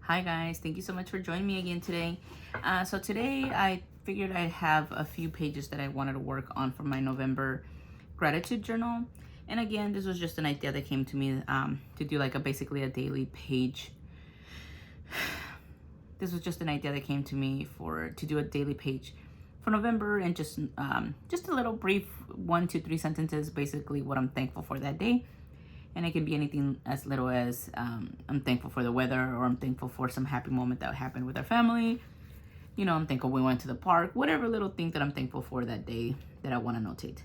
Hi guys, thank you so much for joining me again today. So today I figured I'd have a few pages that I wanted to work on for my November gratitude journal. And again, this was just an idea that came to me to do like basically a daily page. This was just an idea that came to me to do a daily page for November, and just a little brief 1 to 3 sentences, basically what I'm thankful for that day. And it can be anything as little as I'm thankful for the weather, or I'm thankful for some happy moment that happened with our family. You know, I'm thankful we went to the park, whatever little thing that I'm thankful for that day that I want to notate.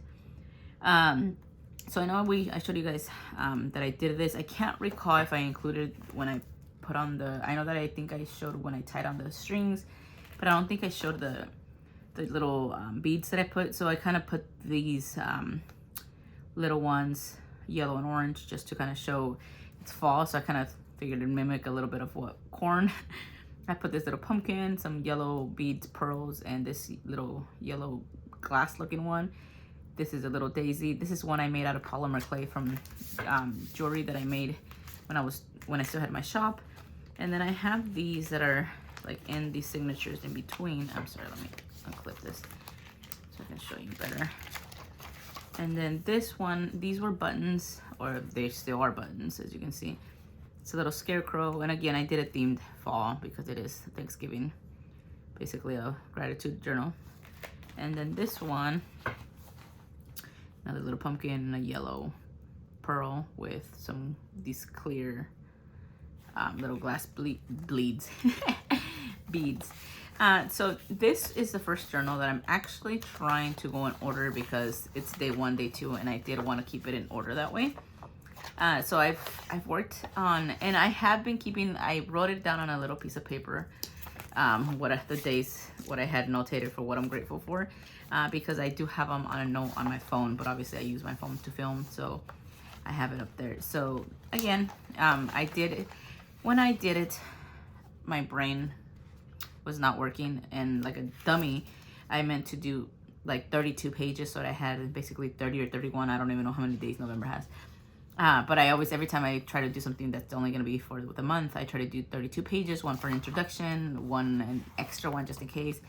So I know I showed you guys that I did this. I can't recall if I included when I put on I know that I think I showed when I tied on the strings, but I don't think I showed the little beads that I put. So I kind of put these little ones, yellow and orange, just to kind of show it's fall. So I kind of figured to mimic a little bit of what corn. I put this little pumpkin, some yellow beads, pearls, and this little yellow glass looking one. This is a little daisy. This is one I made out of polymer clay from jewelry that I made when I still had my shop. And then I have these that are like in these signatures in between. I'm sorry, let me unclip this so I can show you better. And then this one, these were buttons, or they still are buttons, as you can see. It's a little scarecrow, and again, I did a themed fall because it is Thanksgiving, basically a gratitude journal. And then this one, another little pumpkin and a yellow pearl with these clear little glass beads. So this is the first journal that I'm actually trying to go in order because it's day 1, day 2, and I did want to keep it in order that way. So I've worked on, and I have been keeping, I wrote it down on a little piece of paper, what I had notated for what I'm grateful for, because I do have them on a note on my phone, but obviously I use my phone to film, so I have it up there. So again, when I did it, my brain was not working, and like a dummy, I meant to do like 32 pages, so I had basically 30 or 31. I don't even know how many days November has. But every time I try to do something that's only going to be for the month, I try to do 32 pages, one for an introduction, an extra one just in case,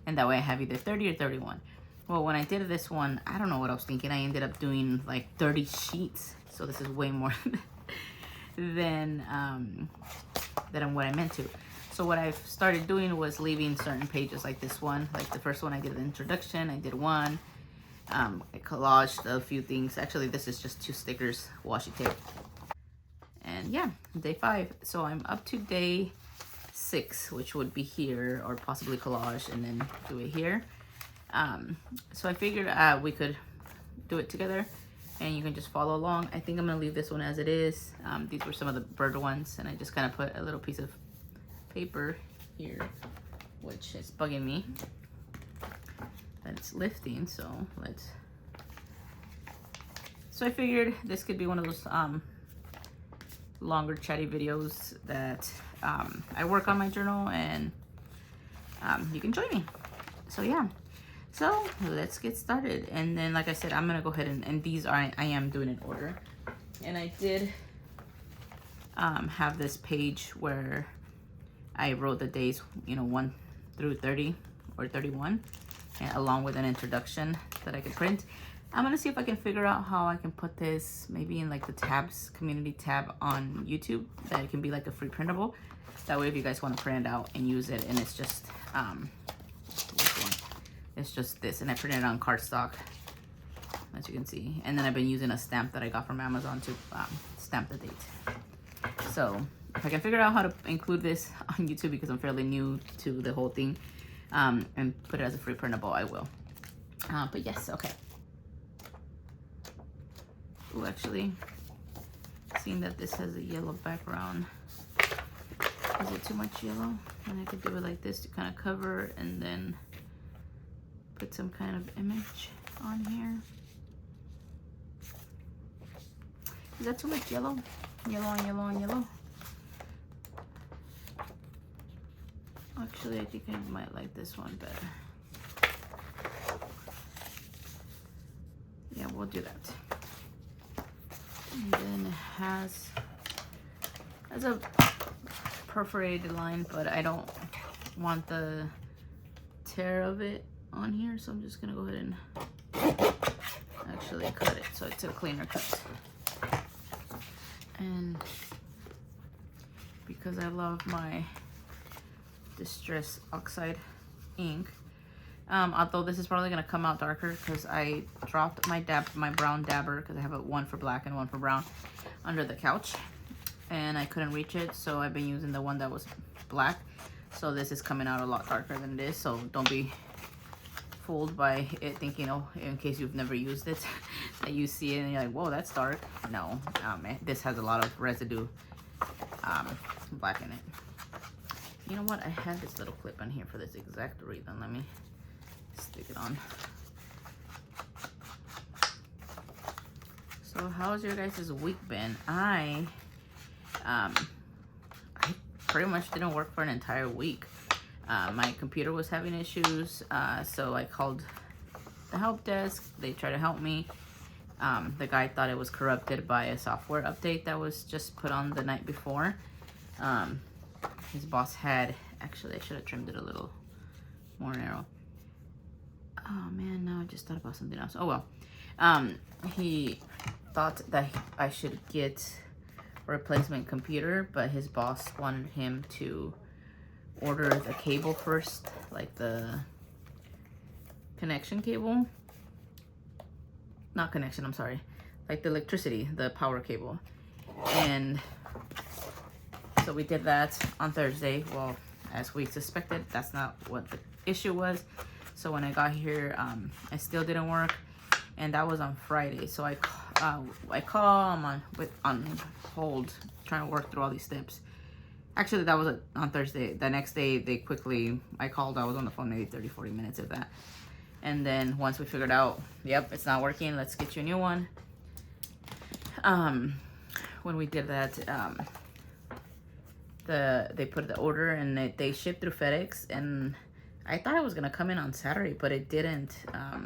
and that way I have either 30 or 31. Well, when I did this one, I don't know what I was thinking. I ended up doing like 30 sheets, so this is way more than what I meant to. So what I've started doing was leaving certain pages like this one. Like the first one I did the introduction, I did one. I collaged a few things. Actually, this is just 2 stickers, washi tape. And yeah, day 5. So I'm up to day 6, which would be here, or possibly collage and then do it here. So I figured we could do it together and you can just follow along. I think I'm gonna leave this one as it is. These were some of the bird ones, and I just kind of put a little piece of paper here, which is bugging me that it's lifting. So I figured this could be one of those longer chatty videos that I work on my journal, and you can join me. So yeah, so let's get started. And then like I said, I'm gonna go ahead and these I am doing in order, and I did have this page where I wrote the days, 1 through 30 or 31, and along with an introduction that I could print. I'm gonna see if I can figure out how I can put this maybe in like the tabs, community tab on YouTube, that it can be like a free printable. That way if you guys want to print it out and use it, and it's just it's just this, and I printed it on cardstock, as you can see. And then I've been using a stamp that I got from Amazon to stamp the date. So if I can figure out how to include this on YouTube, because I'm fairly new to the whole thing, and put it as a free printable, I will. But yes, okay. Oh, actually, seeing that this has a yellow background, is it too much yellow? And I could do it like this to kind of cover, and then put some kind of image on here. Is that too much yellow? Yellow and yellow and yellow? Actually, I think I might like this one better. Yeah, we'll do that. And then it has a perforated line, but I don't want the tear of it on here, so I'm just gonna go ahead and actually cut it so it's a cleaner cut. And because I love my Distress Oxide ink, although this is probably gonna come out darker because I dropped my brown dabber, because I have one for black and one for brown, under the couch, and I couldn't reach it, so I've been using the one that was black. So this is coming out a lot darker than it is, so don't be fooled by it thinking, oh, in case you've never used it, that you see it and you're like, whoa, that's dark. No, this has a lot of residue black in it. You know what? I had this little clip on here for this exact reason. Let me stick it on. So how's your guys' week been? I pretty much didn't work for an entire week. My computer was having issues, so I called the help desk. They tried to help me. The guy thought it was corrupted by a software update that was just put on the night before. His boss had, actually I should have trimmed it a little more narrow. Oh man, now I just thought about something else. Oh well. He thought that I should get a replacement computer, but his boss wanted him to order the cable first, like the connection cable. Not connection, I'm sorry. Like the electricity, the power cable. And so we did that on Thursday. Well, as we suspected, that's not what the issue was. So when I got here, it still didn't work, and that was on Friday. So I call, I'm on hold, trying to work through all these steps. Actually, that was on Thursday. The next day, I called, I was on the phone maybe 30-40 minutes of that. And then once we figured out, yep, it's not working, let's get you a new one. When we did that, they put the order, and they shipped through FedEx, and I thought it was gonna come in on Saturday, but it didn't.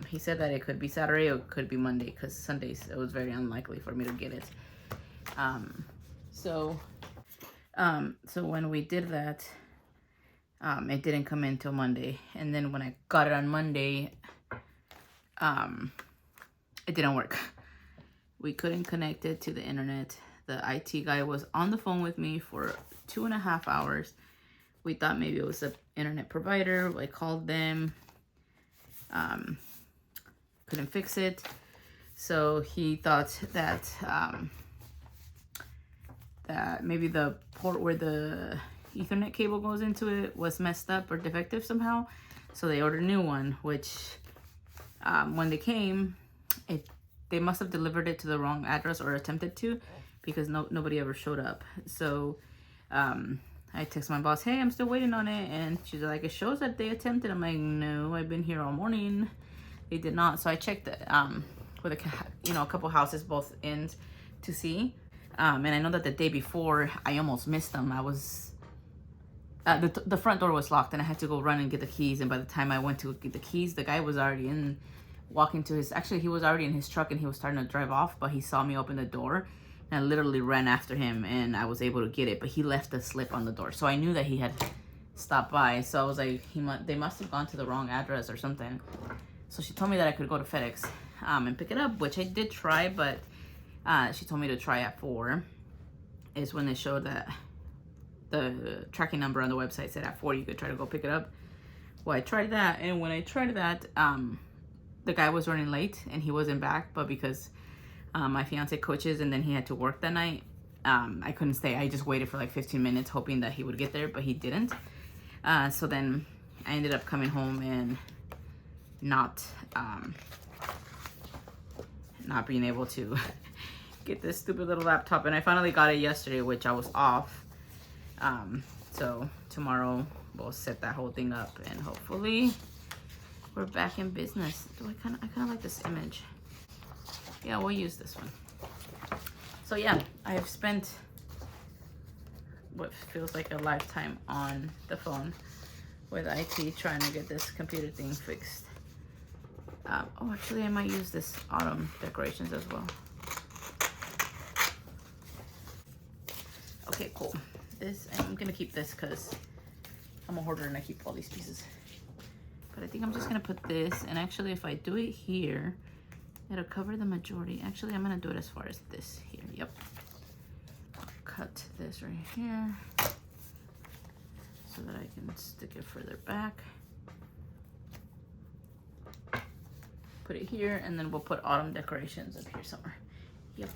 He said that it could be Saturday or it could be Monday, because Sundays it was very unlikely for me to get it. So when we did that, it didn't come in till Monday, and then when I got it on Monday, it didn't work. We couldn't connect it to the internet. The IT guy was on the phone with me for 2.5 hours. We thought maybe it was the internet provider. I called them, couldn't fix it. So he thought that that maybe the port where the Ethernet cable goes into it was messed up or defective somehow. So they ordered a new one, which when they came, they must have delivered it to the wrong address, or attempted to, because nobody ever showed up. So I text my boss, hey, I'm still waiting on it. And she's like, it shows that they attempted. I'm like, no, I've been here all morning. They did not. So I checked with a couple houses, both ends, to see. And I know that the day before, I almost missed them. I was, the front door was locked, and I had to go run and get the keys. And by the time I went to get the keys, the guy was already he was already in his truck, and he was starting to drive off, but he saw me open the door. And I literally ran after him, and I was able to get it, but he left a slip on the door. So I knew that he had stopped by. So I was like, they must have gone to the wrong address or something. So she told me that I could go to FedEx and pick it up, which I did try, but she told me to try at 4 is when they showed that the tracking number on the website said at 4 you could try to go pick it up. Well, I tried that, and when I tried that, the guy was running late, and he wasn't back, but because my fiance coaches, and then he had to work that night, I couldn't stay. I just waited for like 15 minutes hoping that he would get there, but he didn't. So then I ended up coming home and not being able to get this stupid little laptop. And I finally got it yesterday, which I was off. So tomorrow we'll set that whole thing up, and hopefully we're back in business. I kind of like this image. Yeah, we'll use this one. So yeah, I have spent what feels like a lifetime on the phone with IT trying to get this computer thing fixed. Oh, actually, I might use this autumn decorations as well. Okay, cool. this. I'm gonna keep this because I'm a hoarder and I keep all these pieces. But I think I'm just gonna put this, and actually if I do it here, it'll cover the majority. Actually, I'm gonna do it as far as this here. Yep. I'll cut this right here so that I can stick it further back. Put it here, and then we'll put autumn decorations up here somewhere. Yep.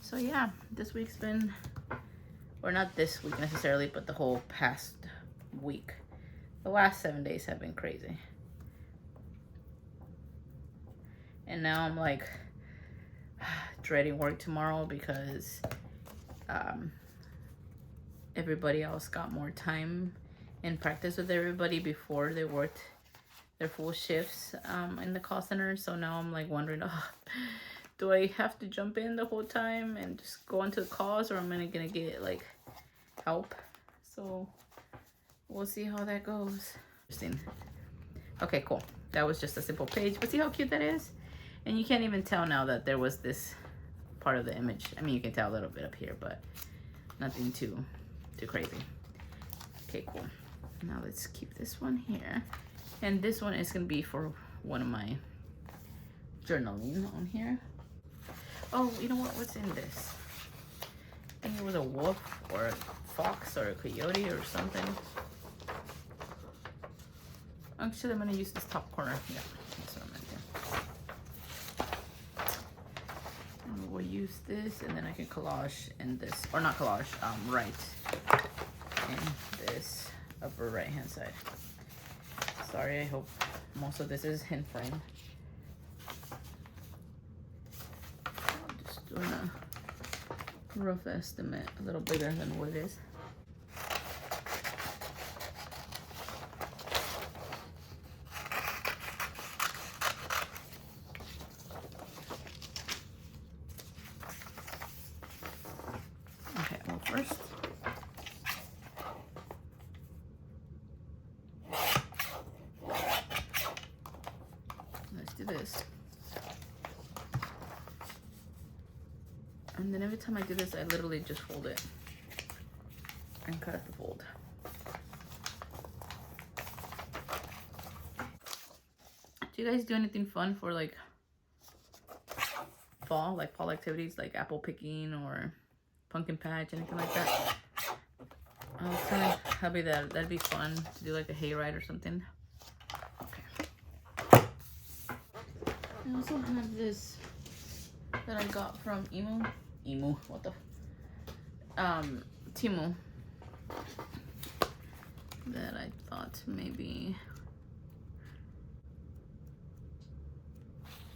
So yeah, this week's been, or not this week necessarily, but the whole past week. The last 7 days have been crazy. And now I'm like dreading work tomorrow because everybody else got more time in practice with everybody before they worked their full shifts in the call center. So now I'm like wondering, oh, do I have to jump in the whole time and just go into the calls, or am I gonna get like help? So we'll see how that goes. Interesting. Okay, cool. That was just a simple page, but see how cute that is? And you can't even tell now that there was this part of the image. I mean, you can tell a little bit up here, but nothing too crazy. Okay, cool. Now let's keep this one here. And this one is gonna be for one of my journaling on here. Oh, you know what? What's in this? I think it was a wolf or a fox or a coyote or something. Actually, I'm gonna use this top corner. Yeah, that's what I meant to. And we'll use this, and then I can collage in this, or not collage, write in this upper right hand side. Sorry, I hope most of this is in frame. I'm just doing a rough estimate, a little bigger than what it is. Okay, well first, let's do this. And then every time I do this, I literally just fold it and cut at the fold. Do you guys do anything fun for like fall activities like apple picking or pumpkin patch, anything like that? I was telling hubby that that'd be fun to do like a hayride or something. Okay. I also have this that I got from what the Timu, that I thought maybe.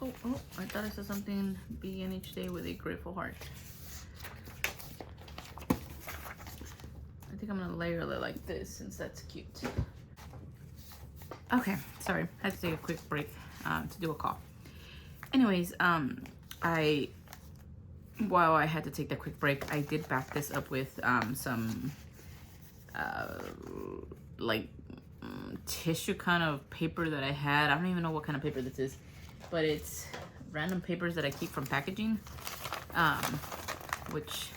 Oh, I thought I said something. Begin each day with a grateful heart. I think I'm gonna layer it like this since that's cute. Okay, sorry, I had to take a quick break to do a call. Anyways, while I had to take that quick break, I did back this up with some tissue kind of paper that I had. I don't even know what kind of paper this is, but it's random papers that I keep from packaging, which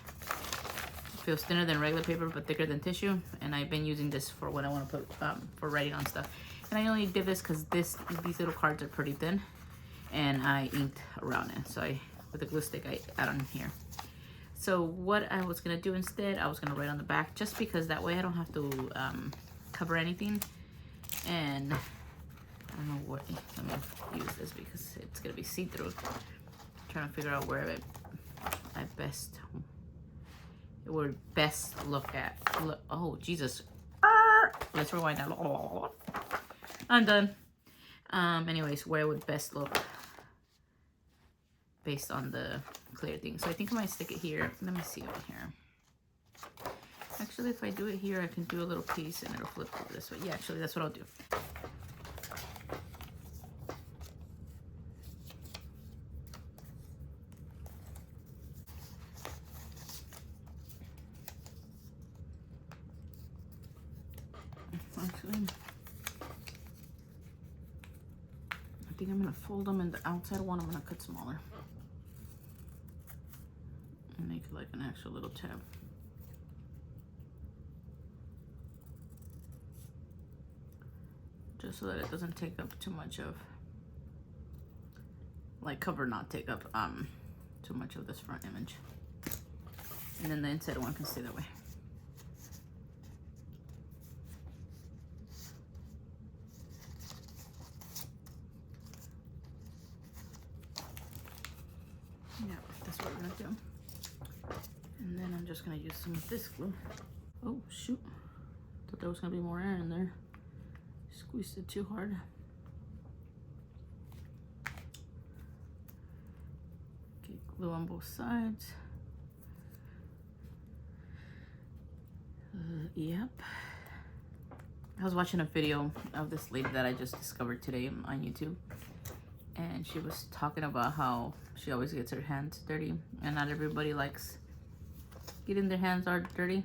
feels thinner than regular paper but thicker than tissue. And I've been using this for when I want to put for writing on stuff. And I only did this because these little cards are pretty thin, and I inked around it. So with a glue stick, I add on here. So what I was gonna do instead, I was gonna write on the back, just because that way I don't have to cover anything. And I don't know what, let me use this because it's gonna be see-through. Trying to figure out where it would best look at. Oh Jesus! Let's rewind that. I'm done. Anyways, where it would best look based on the clear thing. So I think I might stick it here. Let me see over here. Actually, if I do it here, I can do a little piece and it'll flip over this way. Yeah, actually, that's what I'll do. Actually, I think I'm gonna fold them, and the outside one I'm gonna cut smaller and make it like an actual little tab. Just so that it doesn't take up too much of, like cover not take up too much of this front image. And then the inside one can stay that way. Yeah, that's what we're gonna do. And then I'm just gonna use some of this glue. Oh shoot, thought there was gonna be more air in there. Squeezed it too hard. Okay, glue on both sides. Yep. I was watching a video of this lady that I just discovered today on YouTube, and she was talking about how she always gets her hands dirty, and not everybody likes getting their hands are dirty.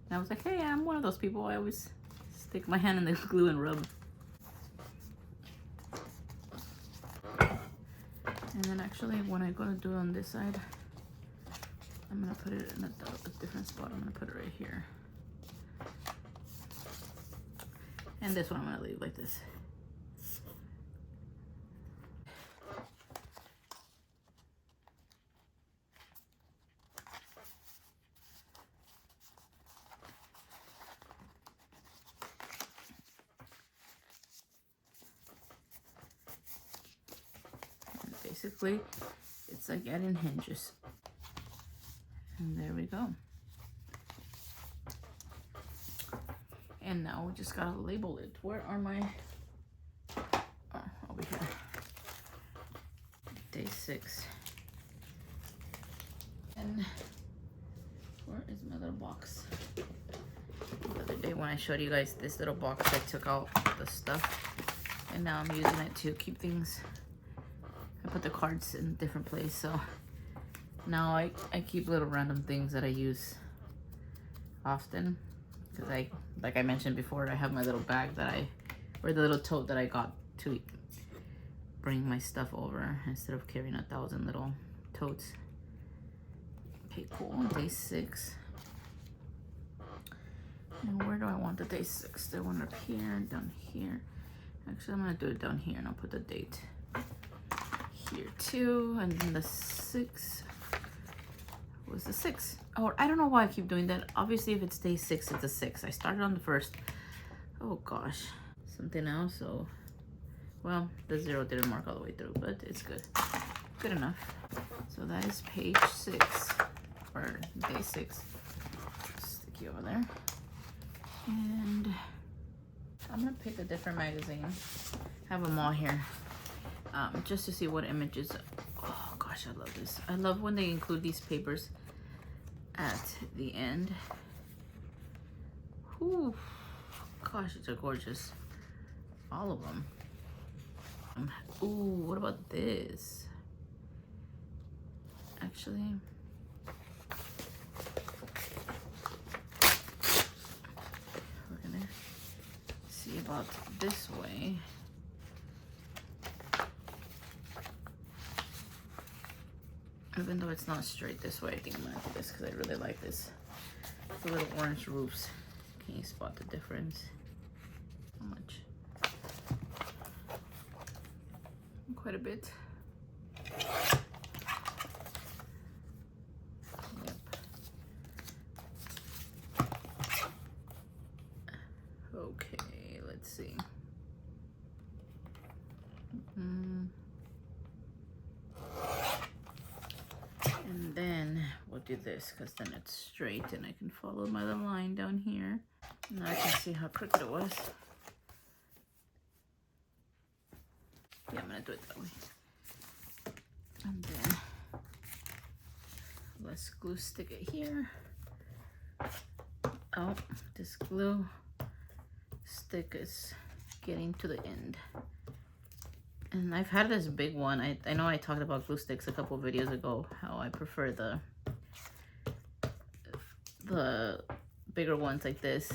And I was like, hey, I'm one of those people. I always stick my hand in the glue and rub. And then actually when I go to do it on this side, I'm gonna put it in a different spot. I'm gonna put it right here. And this one I'm gonna leave like this. And basically, it's like adding hinges. And there we go. And now we just gotta label it. Where are my, oh, over here. Day 6. And where is my little box? The other day when I showed you guys this little box, I took out the stuff. And now I'm using it to keep things. I put the cards in a different place, so now I keep little random things that I use often. Because like I mentioned before, I have my little bag that or the little tote that I got to bring my stuff over instead of carrying 1,000 little totes. Okay, cool. Day 6. And where do I want the day 6? The one up here, down here. Actually, I'm gonna do it down here, and I'll put the date here too. And then the 6 was the 6. Oh, I don't know why I keep doing that. Obviously, if it's day 6, it's a 6. I started on the 1st. Oh gosh, something else. So, well, the 0 didn't mark all the way through, but it's good. Good enough. So that is page 6 or day 6. Stick you over there. And I'm gonna pick a different magazine. Have them all here, just to see what images. Oh gosh, I love this. I love when they include these papers at the end. Whew. Gosh, it's a gorgeous. All of them. Ooh, what about this? Actually, we're gonna see about this way. Even though it's not straight this way, I think I'm gonna do this because I really like this. The little orange roofs. Can you spot the difference? How much? Quite a bit. Yep. Okay, let's see. And then we'll do this because then it's straight and I can follow my little line down here. Now I can see how crooked it was. Yeah, I'm gonna do it that way. And then let's glue stick it here. Oh, this glue stick is getting to the end. And I've had this big one. I know I talked about glue sticks a couple videos ago, how I prefer the bigger ones like this.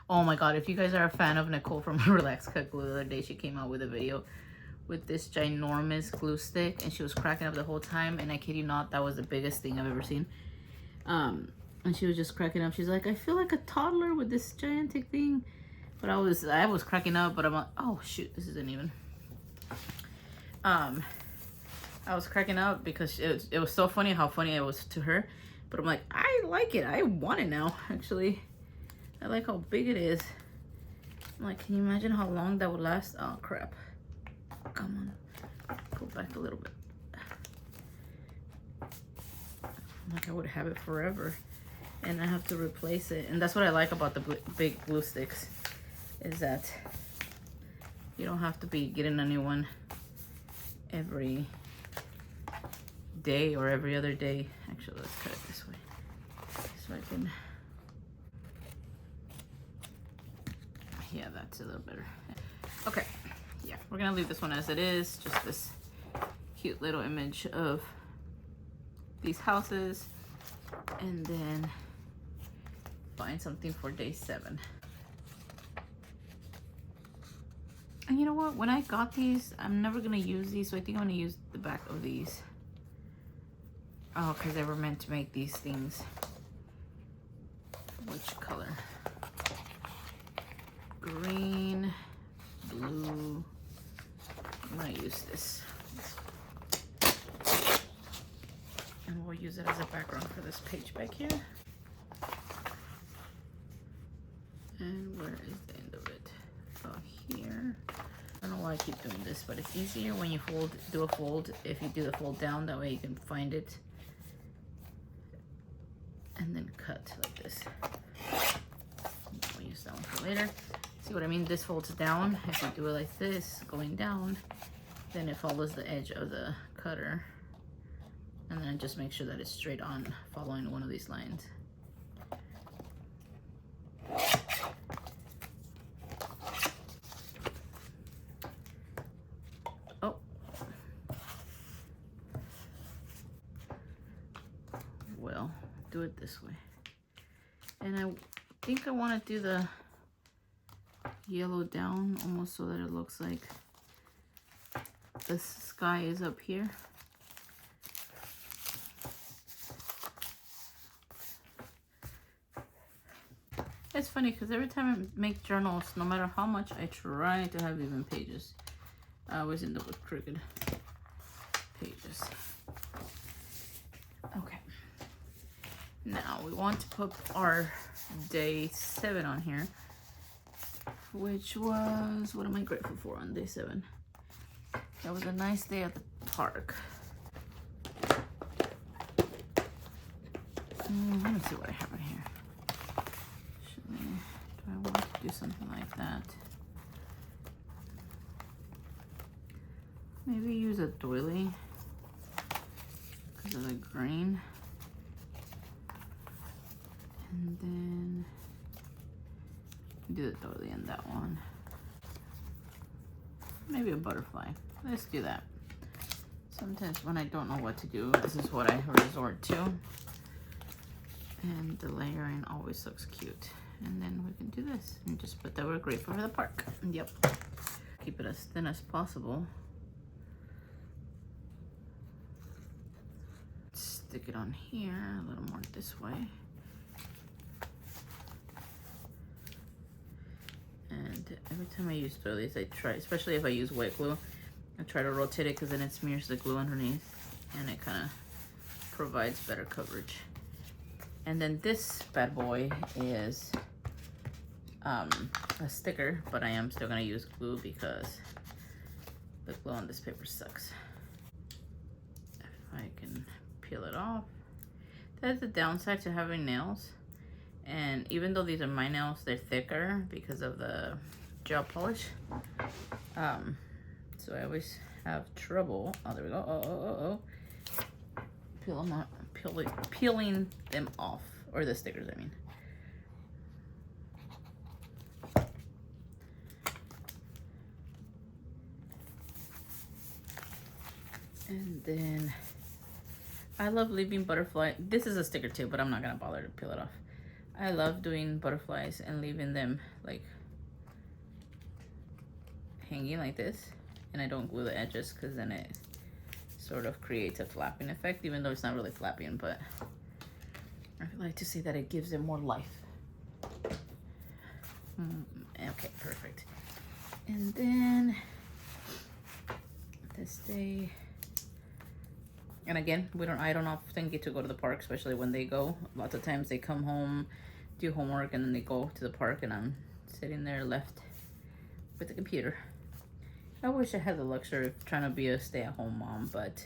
Oh my god, if you guys are a fan of Nicole from Relax Cut Glue, the other day she came out with a video with this ginormous glue stick, and she was cracking up the whole time, and I kid you not, that was the biggest thing I've ever seen. And she was just cracking up. She's like, I feel like a toddler with this gigantic thing. But I was cracking up, but I'm like, oh shoot, this isn't even. I was cracking up because it was so funny how funny it was to her. But I'm like, I like it. I want it now, actually. I like how big it is. I'm like, can you imagine how long that would last? Oh, crap. Come on. Go back a little bit. I'm like, I would have it forever. And I have to replace it. And that's what I like about the big glue sticks. Is that you don't have to be getting a new one every day or every other day. Actually, let's cut it this way so I can, yeah, that's a little better. Okay, yeah, we're gonna leave this one as it is, just this cute little image of these houses, and then find something for day 7. And you know what, when I got these, I'm never gonna use these, so I think I'm gonna use the back of these. Oh, because they were meant to make these things. Which color? Green, blue. I'm gonna use this. And we'll use it as a background for this page back here. And where is the end of it? Oh, here. I don't know why I keep doing this, but it's easier when you do a fold. If you do the fold down, that way you can find it. And then cut like this. We'll use that one for later. See what I mean? This folds down. If you do it like this, going down, then it follows the edge of the cutter. And then just make sure that it's straight on, following one of these lines. Oh. Well, do it this way. And I think I want to do the yellow down almost so that it looks like the sky is up here. It's funny because every time I make journals, no matter how much I try to have even pages, I always end up with crooked pages. Okay. Now we want to put our day 7 on here, which was, what am I grateful for on day 7? That was a nice day at the park. Let me see what I have in here. Do I want to do something like that? Maybe use a doily because of the green. And then do the doily in that one. Maybe a butterfly. Let's do that. Sometimes when I don't know what to do, this is what I resort to. And the layering always looks cute. And then we can do this and just put that we're grateful for the park. Yep. Keep it as thin as possible. Stick it on here a little more this way. And every time I use doilies, I try, especially if I use white glue, I try to rotate it because then it smears the glue underneath and it kind of provides better coverage. And then this bad boy is a sticker, but I am still gonna use glue because the glue on this paper sucks. If I can peel it off. That's the downside to having nails. And even though these are my nails, they're thicker because of the gel polish. So I always have trouble. Oh, there we go. Peel them out, peeling them off, or the stickers, I mean. And then I love leaving butterfly. This is a sticker too, but I'm not gonna bother to peel it off. I love doing butterflies and leaving them like hanging like this. and I don't glue the edges because then it sort of creates a flapping effect, even though it's not really flapping, but I like to say that it gives it more life. Okay, perfect. And then this day, and again, I don't often get to go to the park, especially when they go. Lots of times they come home, do homework, and then they go to the park, and I'm sitting there left with the computer. I wish I had the luxury of trying to be a stay-at-home mom, but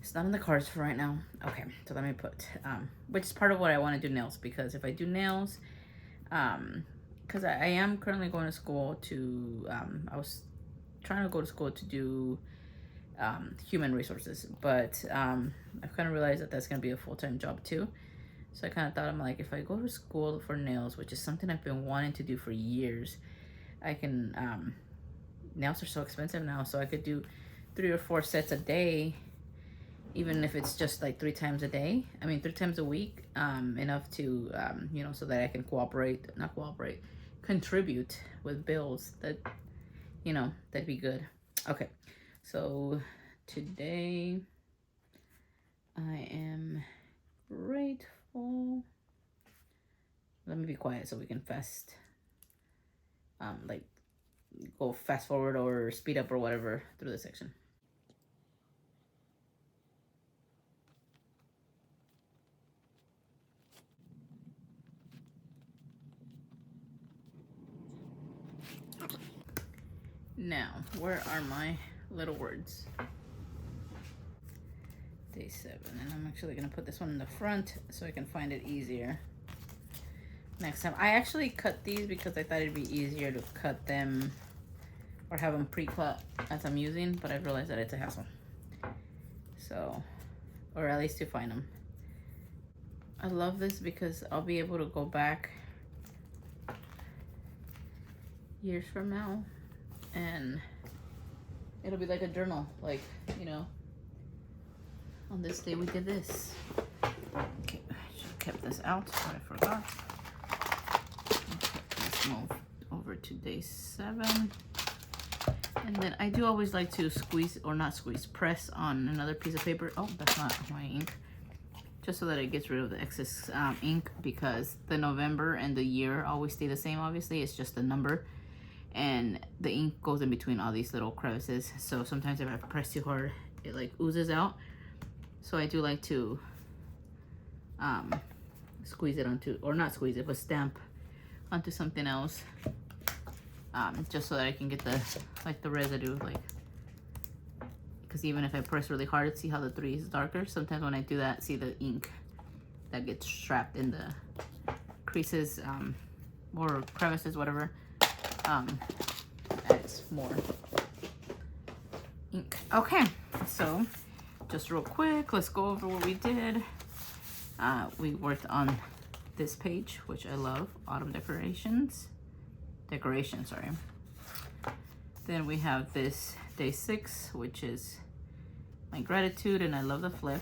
it's not in the cards for right now. Okay, so let me put, which is part of what I want to do nails, because if I do nails, because I am currently going to school to, I was trying to go to school to do human resources, but I've kind of realized that that's going to be a full-time job too. So I kind of thought, I'm like, if I go to school for nails, which is something I've been wanting to do for years, I can, nails are so expensive now, so I could do 3 or 4 sets a day, even if it's just like 3 times a day. I mean, 3 times a week, enough to, you know, so that I can contribute with bills. That, you know, that'd be good. Okay, so today I am grateful. Let me be quiet so we can like go fast forward or speed up or whatever through the section. Now, where are my little words? Day 7, and I'm actually gonna put this one in the front so I can find it easier next time. I actually cut these because I thought it'd be easier to cut them or have them pre-cut as I'm using, but I've realized that it's a hassle. So, or at least to find them. I love this because I'll be able to go back years from now and it'll be like a journal, like, you know, on this day we did this. Okay, I should have kept this out, but I forgot. Okay, let's move over to day 7. And then I do always like to press on another piece of paper. Oh, that's not my ink. Just so that it gets rid of the excess ink, because the November and the year always stay the same, obviously. It's just the number. And the ink goes in between all these little crevices. So sometimes if I press too hard, it like oozes out. So I do like to squeeze it onto, or not squeeze it, but stamp onto something else. Just so that I can get the, like the residue, like, because even if I press really hard, see how the 3 is darker? Sometimes when I do that, see the ink that gets trapped in the creases or crevices, whatever, adds more ink. Okay, so just real quick, let's go over what we did. We worked on this page, which I love, autumn decorations, sorry. Then we have this day 6, which is my gratitude, and I love the flip.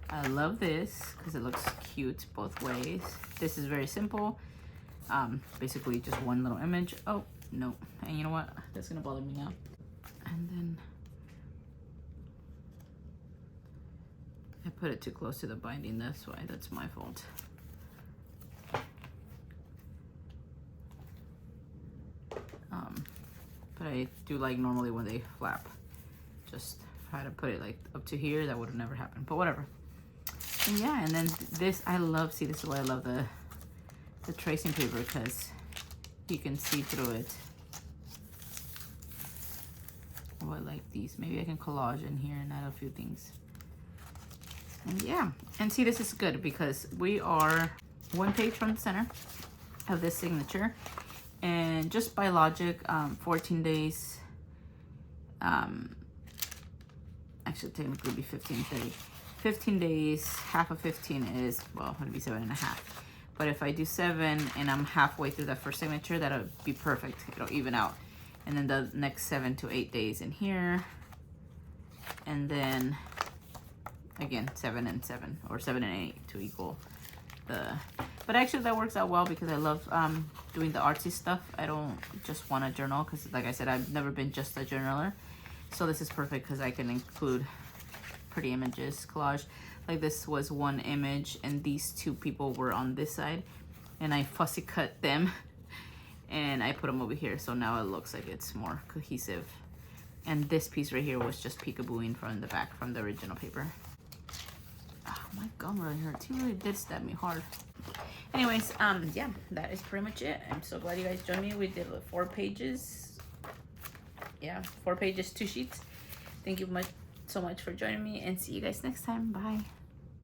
I love this because it looks cute both ways. This is very simple. Basically just one little image. Oh, no. And you know what? That's gonna bother me now. And then I put it too close to the binding, that's why. That's my fault. But I do like normally when they flap. Just if I had to put it like up to here, that would have never happened, but whatever. And yeah, and then this, I love, see, this is why I love the tracing paper, because you can see through it. Oh, I like these. Maybe I can collage in here and add a few things. And yeah, and see, this is good because we are 1 page from the center of this signature. And just by logic, 14 days, actually technically be 15 days, half of 15 is, well, it'd be 7.5. But if I do 7 and I'm halfway through that first signature, that'll be perfect. It'll even out. And then the next 7 to 8 days in here. And then again, 7 and 7, or 7 and 8 to equal the, but actually that works out well because I love doing the artsy stuff. I don't just want a journal because, like I said, I've never been just a journaler. So this is perfect because I can include pretty images, collage. Like this was one image and these two people were on this side and I fussy cut them and I put them over here. So now it looks like it's more cohesive. And this piece right here was just peekabooing from the back from the original paper. Oh, my gum really hurts. He really did stab me hard. Anyways, yeah, that is pretty much it. I'm so glad you guys joined me. We did 4 pages. Yeah, 4 pages, 2 sheets. Thank you so much for joining me and see you guys next time. Bye.